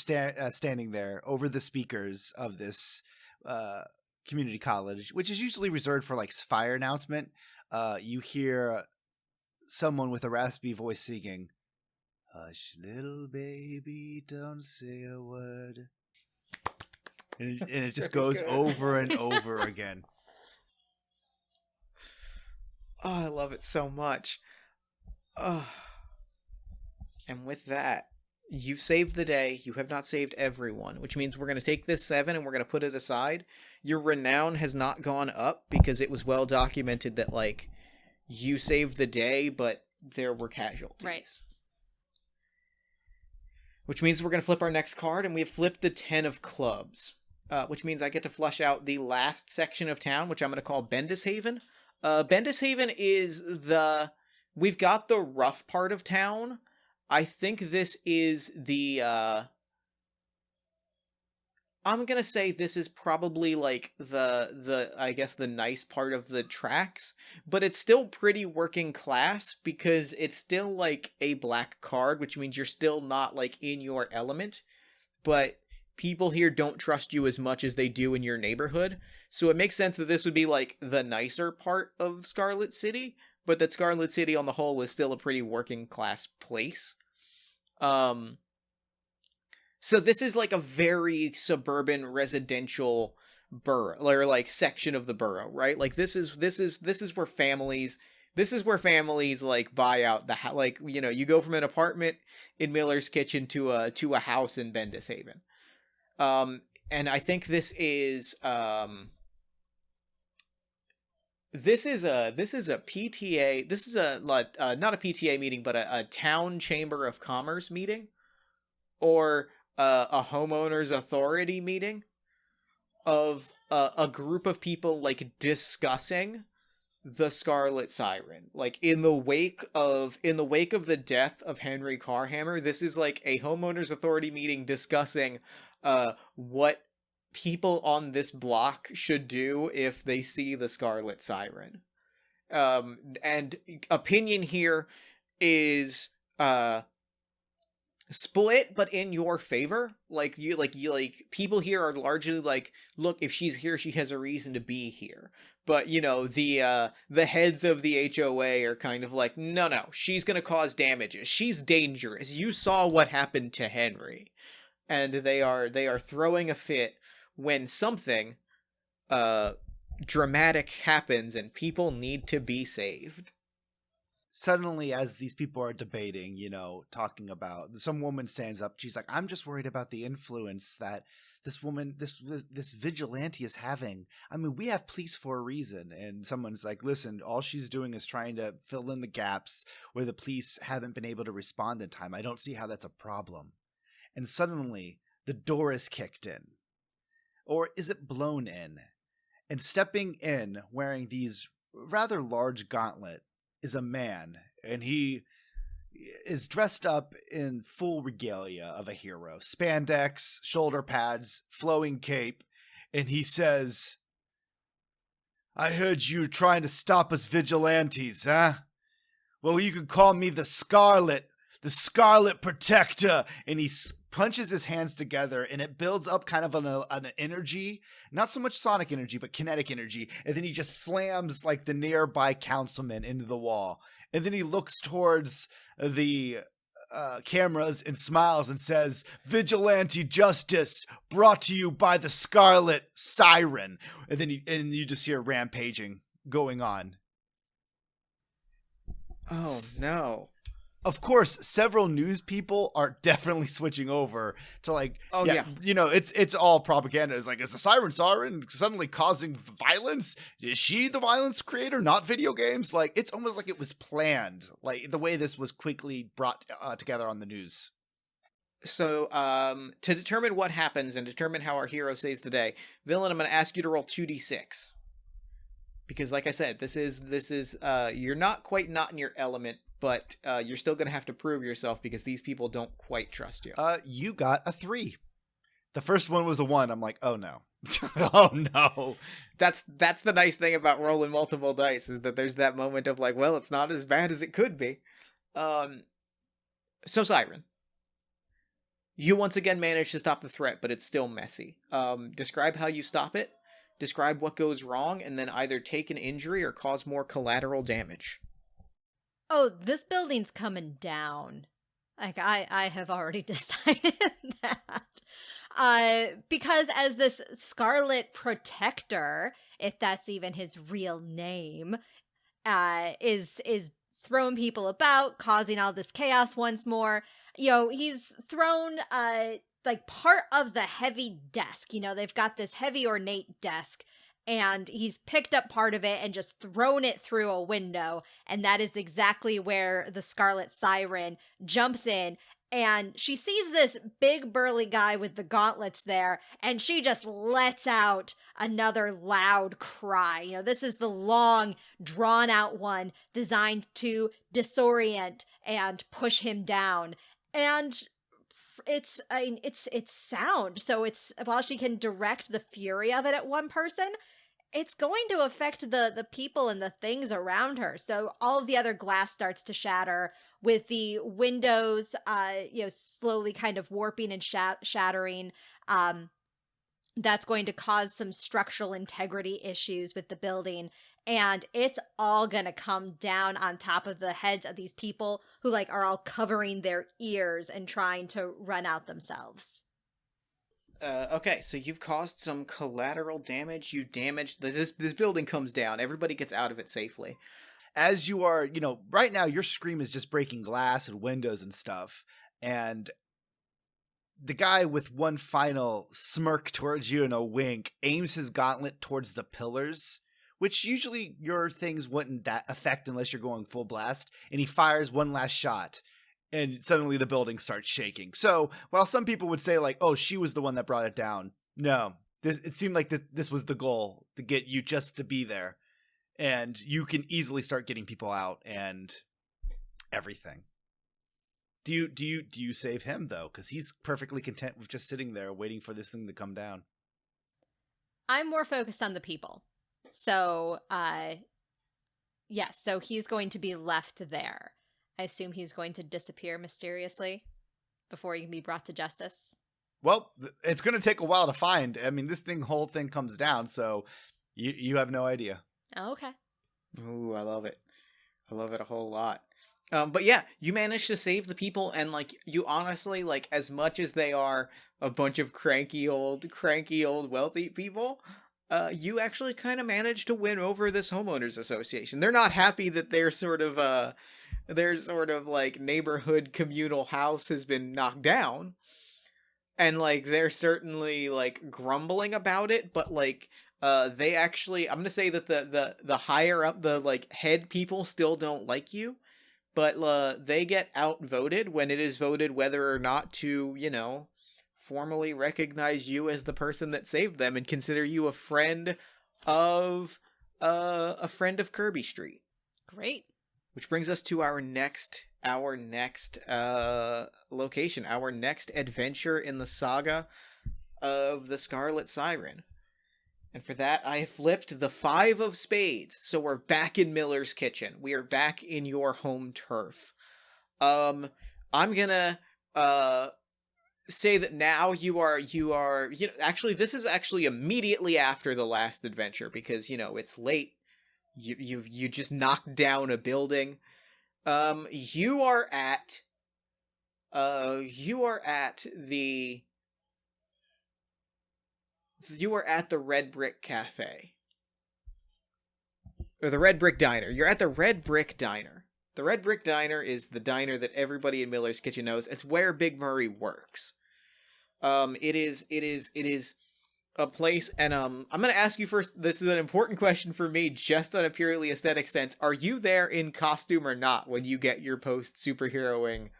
standing there over the speakers of this community college, which is usually reserved for like fire announcement, you hear someone with a raspy voice singing, "Hush, little baby, don't say a word." And it just goes over and over again. Oh, I love it so much. Oh. And with that, you've saved the day. You have not saved everyone, which means we're going to take this 7 and we're going to put it aside. Your renown has not gone up because it was well documented that, like, you saved the day, but there were casualties. Right. Which means we're going to flip our next card, and we have flipped the 10 of clubs, which means I get to flush out the last section of town, which I'm going to call Bendishaven. Bendishaven is we've got the rough part of town. I think this is I'm gonna say this is probably like the I guess the nice part of the tracks, but it's still pretty working class because it's still like a black card, which means you're still not like in your element, but people here don't trust you as much as they do in your neighborhood. So it makes sense that this would be like the nicer part of Scarlet City, but that Scarlet City on the whole is still a pretty working class place. So this is like a very suburban residential borough, or like section of the borough, right? Like this is where families like buy out the house. Like, you know, you go from an apartment in Miller's Kitchen to a house in Bendishaven. And I think this is a PTA. This is not a PTA meeting, but a town chamber of commerce meeting, or a homeowners authority meeting of a group of people like discussing the Scarlet Siren. Like in the wake of the death of Henry Carhammer, this is like a homeowners authority meeting discussing what people on this block should do if they see the Scarlet Siren. And opinion here is split, but in your favor. Like people here are largely like, look, if she's here, she has a reason to be here. But you know, the heads of the HOA are kind of like, no, she's gonna cause damages. She's dangerous. You saw what happened to Henry. And they are throwing a fit when something dramatic happens and people need to be saved. Suddenly, as these people are debating, you know, talking about, some woman stands up. She's like, "I'm just worried about the influence that this woman, this vigilante is having. I mean, we have police for a reason." And someone's like, "Listen, all she's doing is trying to fill in the gaps where the police haven't been able to respond in time. I don't see how that's a problem." And suddenly, the door is kicked in. Or is it blown in? And stepping in, wearing these rather large gauntlet, is a man. And he is dressed up in full regalia of a hero. Spandex, shoulder pads, flowing cape. And he says, "I heard you trying to stop us vigilantes, huh? Well, you could call me the Scarlet Protector. And he punches his hands together, and it builds up kind of an energy, not so much sonic energy, but kinetic energy. And then he just slams like the nearby councilman into the wall. And then he looks towards the cameras and smiles and says, "Vigilante justice brought to you by the Scarlet Siren." And then you just hear rampaging going on. Oh no. Of course, several news people are definitely switching over to like, you know, it's all propaganda. It's like, is the Siren suddenly causing violence? Is she the violence creator, not video games? Like, it's almost like it was planned, like the way this was quickly brought together on the news. So, to determine what happens and determine how our hero saves the day, Villain, I'm going to ask you to roll 2d6. Because like I said, this is you're not quite not in your element, but you're still going to have to prove yourself because these people don't quite trust you. You got a 3. The first one was a 1. I'm like, oh no. Oh no. That's the nice thing about rolling multiple dice, is that there's that moment of like, well, it's not as bad as it could be. So Siren, you once again manage to stop the threat, but it's still messy. Describe how you stop it. Describe what goes wrong, and then either take an injury or cause more collateral damage. Oh, this building's coming down. Like, I have already decided that. Because as this Scarlet Protector, if that's even his real name, is throwing people about, causing all this chaos once more. You know, he's thrown like part of the heavy desk. You know, they've got this heavy ornate desk, and he's picked up part of it and just thrown it through a window. And that is exactly where the Scarlet Siren jumps in. And she sees this big burly guy with the gauntlets there, and she just lets out another loud cry. You know, this is the long, drawn-out one designed to disorient and push him down. And it's sound. So it's, while she can direct the fury of it at one person, it's going to affect the people and the things around her. So all of the other glass starts to shatter, with the windows, you know, slowly kind of warping and shattering. That's going to cause some structural integrity issues with the building. And it's all going to come down on top of the heads of these people who like are all covering their ears and trying to run out themselves. Okay, so you've caused some collateral damage. You damaged this building comes down. Everybody gets out of it safely. As you are, you know, right now your scream is just breaking glass and windows and stuff. And the guy with one final smirk towards you and a wink aims his gauntlet towards the pillars, which usually your things wouldn't that affect unless you're going full blast. And he fires one last shot, and suddenly the building starts shaking. So while some people would say like, oh, she was the one that brought it down, no, it seemed like this was the goal, to get you just to be there. And you can easily start getting people out and everything. Do you save him though? Because he's perfectly content with just sitting there waiting for this thing to come down. I'm more focused on the people. So, yes, so he's going to be left there. I assume he's going to disappear mysteriously before he can be brought to justice. Well, it's going to take a while to find. I mean, whole thing comes down, so you have no idea. Oh, okay. Ooh, I love it. I love it a whole lot. But yeah, you managed to save the people, and like, you honestly, like, as much as they are a bunch of cranky old wealthy people, you actually kind of managed to win over this homeowners association. They're not happy that their sort of like neighborhood communal house has been knocked down, and like they're certainly like grumbling about it, but like they actually, I'm gonna say that the higher up, the like head people still don't like you, but they get outvoted when it is voted whether or not to, you know, formally recognize you as the person that saved them and consider you a friend of Kirby Street. Great. Which brings us to our next location, our next adventure in the saga of the Scarlet Siren. And for that, I flipped the 5 of spades. So we're back in Miller's kitchen. We are back in your home turf. I'm gonna say that now you are actually this is actually immediately after the last adventure because it's late. You just knocked down a building. You are at the Red Brick Cafe. Or the Red Brick Diner. You're at the Red Brick Diner. The Red Brick Diner is the diner that everybody in Miller's Kitchen knows. It's where Big Murray works. It is a place, and I'm gonna ask you first, this is an important question for me, just on a purely aesthetic sense. Are you there in costume or not when you get your post-superheroing,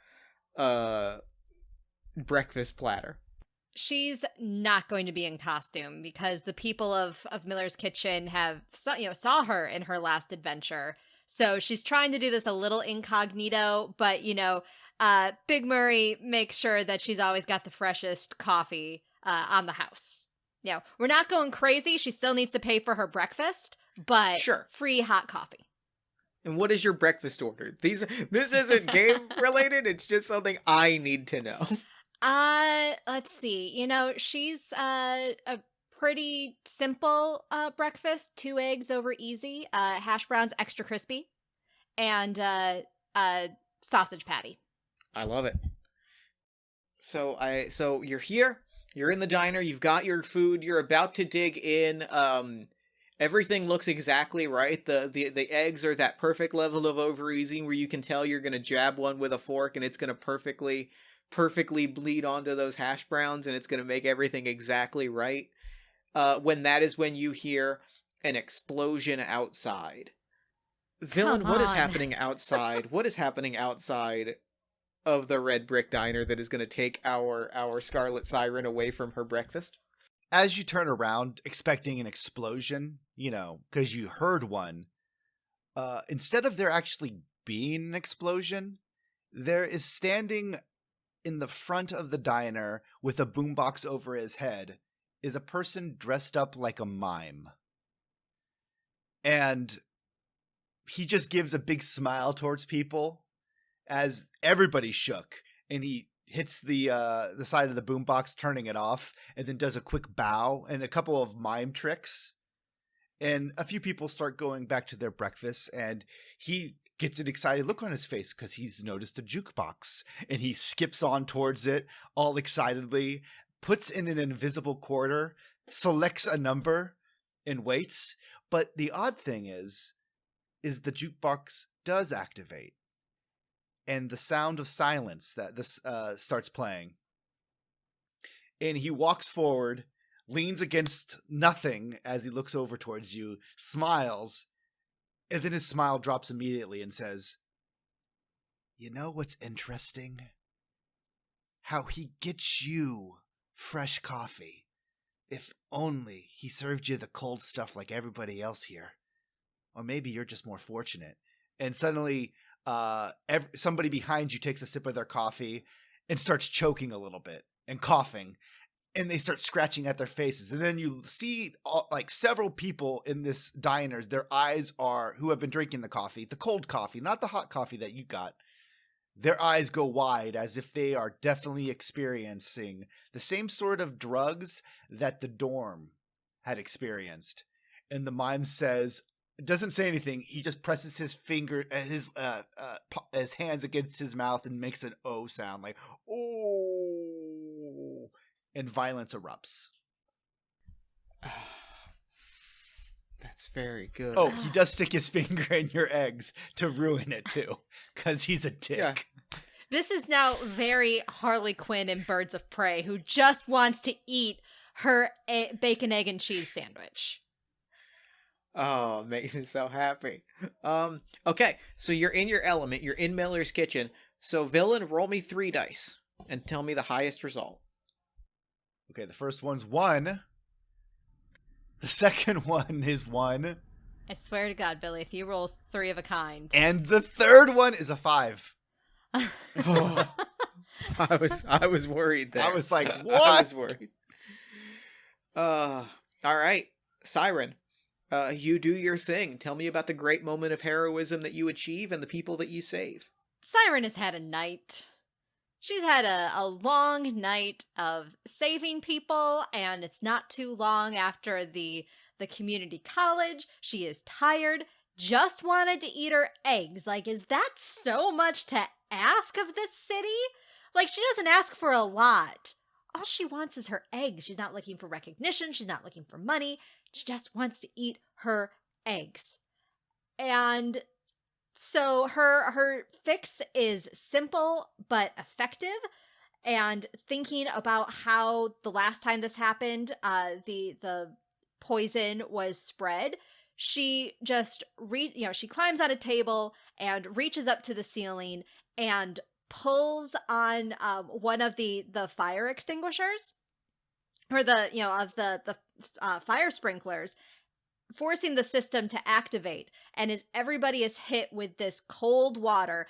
breakfast platter? She's not going to be in costume because the people of Miller's Kitchen have saw her in her last adventure. So she's trying to do this a little incognito, but Big Murray makes sure that she's always got the freshest coffee on the house. We're not going crazy. She still needs to pay for her breakfast, but Sure. Free hot coffee. And what is your breakfast order? This isn't game related. It's just something I need to know. Let's see. She's a pretty simple breakfast. 2 eggs over easy, hash browns extra crispy, and sausage patty. I love it. So you're here. You're in the diner. You've got your food. You're about to dig in. Everything looks exactly right. The eggs are that perfect level of over easy where you can tell you're gonna jab one with a fork and it's gonna perfectly bleed onto those hash browns, and it's going to make everything exactly right. When you hear an explosion outside. Villain, what is happening outside? What is happening outside of the Red Brick Diner that is going to take our Scarlet Siren away from her breakfast? As you turn around expecting an explosion, because you heard one, instead of there actually being an explosion, there is standing in the front of the diner with a boombox over his head is a person dressed up like a mime. And he just gives a big smile towards people as everybody shook, and he hits the side of the boombox, turning it off, and then does a quick bow and a couple of mime tricks. And a few people start going back to their breakfast, and he gets an excited look on his face because he's noticed a jukebox, and he skips on towards it all excitedly, puts in an invisible quarter, selects a number, and waits. But the odd thing is the jukebox does activate, and the sound of silence that this starts playing. And he walks forward, leans against nothing as he looks over towards you, smiles, and then his smile drops immediately and says, "You know what's interesting? How he gets you fresh coffee. If only he served you the cold stuff like everybody else here. Or maybe you're just more fortunate." And suddenly, somebody behind you takes a sip of their coffee and starts choking a little bit and coughing. And they start scratching at their faces. And then you see several people in this diner, their eyes are, who have been drinking the coffee, the cold coffee, not the hot coffee that you got. Their eyes go wide as if they are definitely experiencing the same sort of drugs that the dorm had experienced. And the mime doesn't say anything. He just presses his his hands against his mouth and makes an O sound, like, "Oh," and violence erupts. That's very good. Oh, he does stick his finger in your eggs to ruin it too, because he's a dick. Yeah. This is now very Harley Quinn in Birds of Prey, who just wants to eat her bacon, egg, and cheese sandwich. Oh, makes me so happy. Okay, so you're in your element. You're in Miller's Kitchen. So, villain, roll me 3 dice and tell me the highest result. Okay, the first one's 1. The second one is 1. I swear to God, Billy, if you roll 3 of a kind. And the third one is a 5. Oh, I was worried there. I was like, what? I was worried. All right. Siren, you do your thing. Tell me about the great moment of heroism that you achieve and the people that you save. Siren has had a night. She's had a long night of saving people, and it's not too long after the community college. She is tired, just wanted to eat her eggs. Like, is that so much to ask of this city? Like, she doesn't ask for a lot. All she wants is her eggs. She's not looking for recognition. She's not looking for money. She just wants to eat her eggs. And so her fix is simple but effective. And thinking about how the last time this happened, the poison was spread, she just she climbs on a table and reaches up to the ceiling and pulls on one of the fire extinguishers, or the fire sprinklers, forcing the system to activate. And as everybody is hit with this cold water,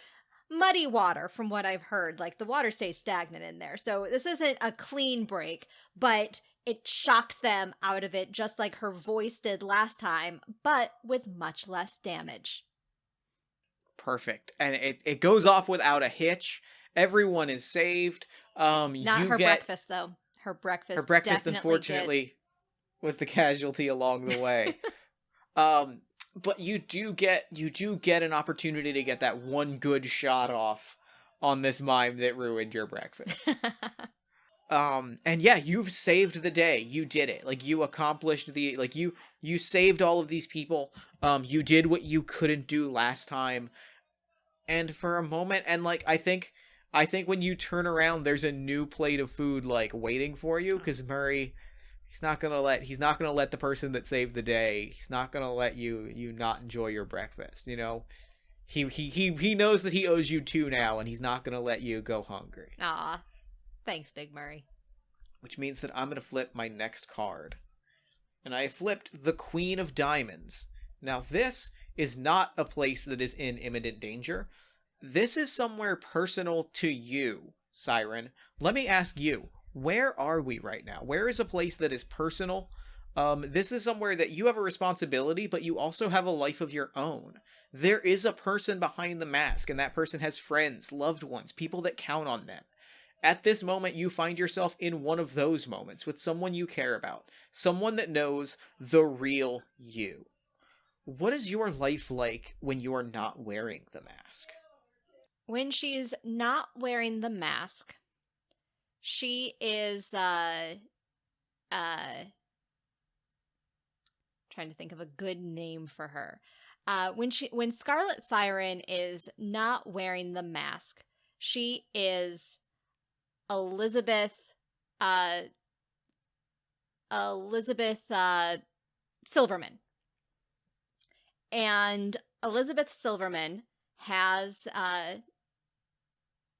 muddy water, from what I've heard, like the water stays stagnant in there. So this isn't a clean break, but it shocks them out of it, just like her voice did last time, but with much less damage. Perfect. And it goes off without a hitch. Everyone is saved. Not her breakfast, though. Her breakfast unfortunately, was the casualty along the way. But you do get an opportunity to get that one good shot off on this mime that ruined your breakfast. And yeah, you've saved the day. You did it. Like, you accomplished you saved all of these people. You did what you couldn't do last time. And for a moment, and like, I think when you turn around, there's a new plate of food, like, waiting for you, because Murray, he's not gonna let the person that saved the day, he's not gonna let you not enjoy your breakfast, you know? He knows that he owes you 2 now, and he's not gonna let you go hungry. Aw. Thanks, Big Murray. Which means that I'm gonna flip my next card. And I flipped the Queen of Diamonds. Now, this is not a place that is in imminent danger. This is somewhere personal to you, Siren. Let me ask you, where are we right now? Where is a place that is personal? This is somewhere that you have a responsibility, but you also have a life of your own. There is a person behind the mask, and that person has friends, loved ones, people that count on them. At this moment, you find yourself in one of those moments with someone you care about, someone that knows the real you. What is your life like when you are not wearing the mask? When she's not wearing the mask, she is trying to think of a good name for her. When Scarlet Siren is not wearing the mask, she is Elizabeth Silverman. And Elizabeth Silverman has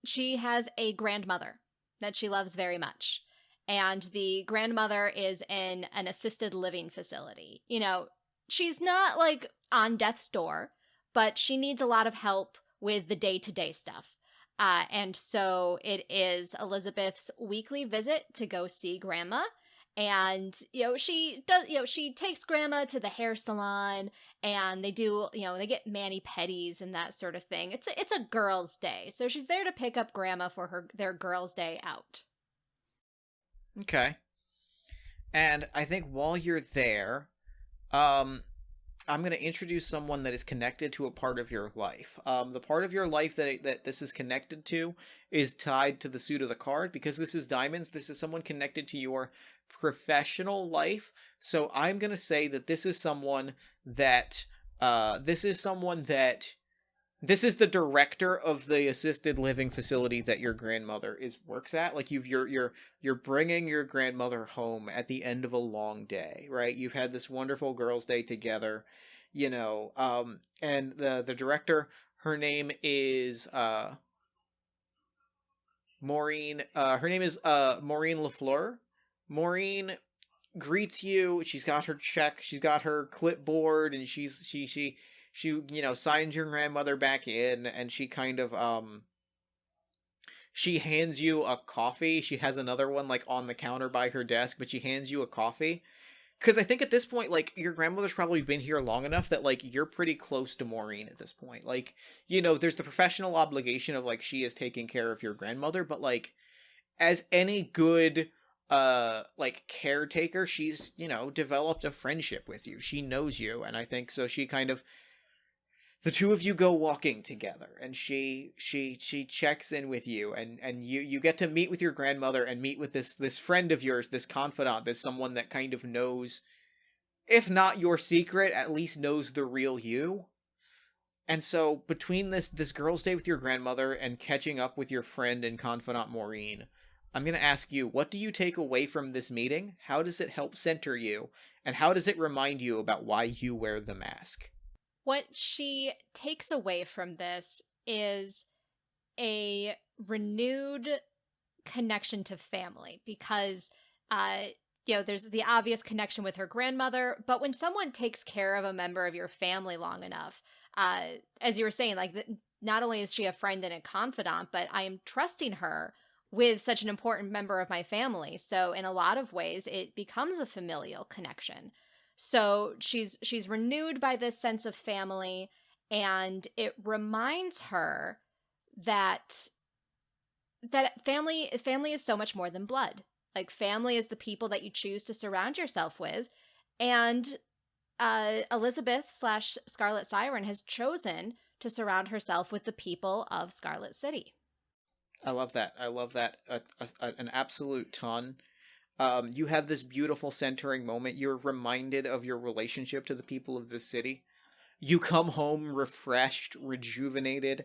she has a grandmother that she loves very much. And the grandmother is in an assisted living facility. You know, she's not like on death's door, but she needs a lot of help with the day-to-day stuff. And so it is Elizabeth's weekly visit to go see Grandma. And, she takes Grandma to the hair salon, and they do, they get mani-pedis and that sort of thing. It's a girls' day. So she's there to pick up Grandma for their girls' day out. Okay. And I think while you're there, I'm going to introduce someone that is connected to a part of your life. The part of your life that this is connected to is tied to the suit of the card. Because this is diamonds, this is someone connected to your professional life. So I'm going to say that this is someone that this is the director of the assisted living facility that your grandmother works at. Like, you're bringing your grandmother home at the end of a long day, right? You've had this wonderful girls' day together, and the director, her name is Maureen. Her name is Maureen LaFleur. Maureen greets you. She's got her check. She's got her clipboard, and she signs your grandmother back in, and she kind of she hands you a coffee. She has another one like on the counter by her desk, but she hands you a coffee, Because I think at this point, like, your grandmother's probably been here long enough that, like, you're pretty close to Maureen at this point. Like, you know, there's the professional obligation of, like, she is taking care of your grandmother, but, like, as any good, like, caretaker, she's, you know, developed a friendship with you. She knows you, and I think so she kind of... The two of you go walking together, and she checks in with you, and you get to meet with your grandmother and meet with this friend of yours, this confidant, this someone that kind of knows, if not your secret, at least knows the real you. And so between this girl's day with your grandmother and catching up with your friend and confidant Maureen, I'm going to ask you, what do you take away from this meeting? How does it help center you? And how does it remind you about why you wear the mask? What she takes away from this is a renewed connection to family because, you know, there's the obvious connection with her grandmother, but when someone takes care of a member of your family long enough, as you were saying, like, not only is she a friend and a confidant, but I am trusting her with such an important member of my family. So in a lot of ways, it becomes a familial connection. So she's renewed by this sense of family, and it reminds her that family is so much more than blood. Like, family is the people that you choose to surround yourself with, and Elizabeth / Scarlet Siren has chosen to surround herself with the people of Scarlet City. I love that. An absolute ton. You have this beautiful centering moment. You're reminded of your relationship to the people of this city. You come home refreshed, rejuvenated.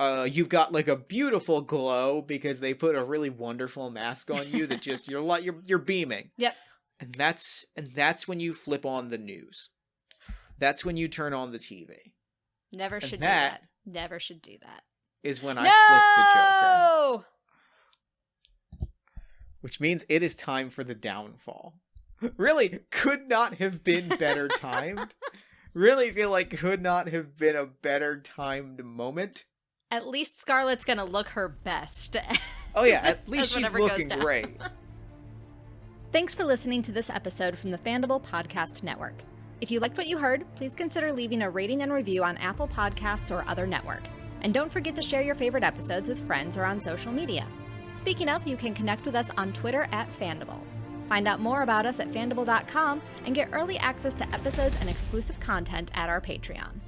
You've got like a beautiful glow because they put a really wonderful mask on you that just you're beaming. Yep. And that's when you flip on the news. That's when you turn on the TV. Never should do that. Never should do that. Is when I flip the Joker. No! Which means it is time for the downfall. Really, could not have been better timed. Really feel like could not have been a better timed moment. At least Scarlet's gonna look her best. Oh yeah, at least she's looking great. Thanks for listening to this episode from the Fandible Podcast Network. If you liked what you heard, please consider leaving a rating and review on Apple Podcasts or other network. And don't forget to share your favorite episodes with friends or on social media. Speaking of, you can connect with us on Twitter at Fandible. Find out more about us at fandible.com and get early access to episodes and exclusive content at our Patreon.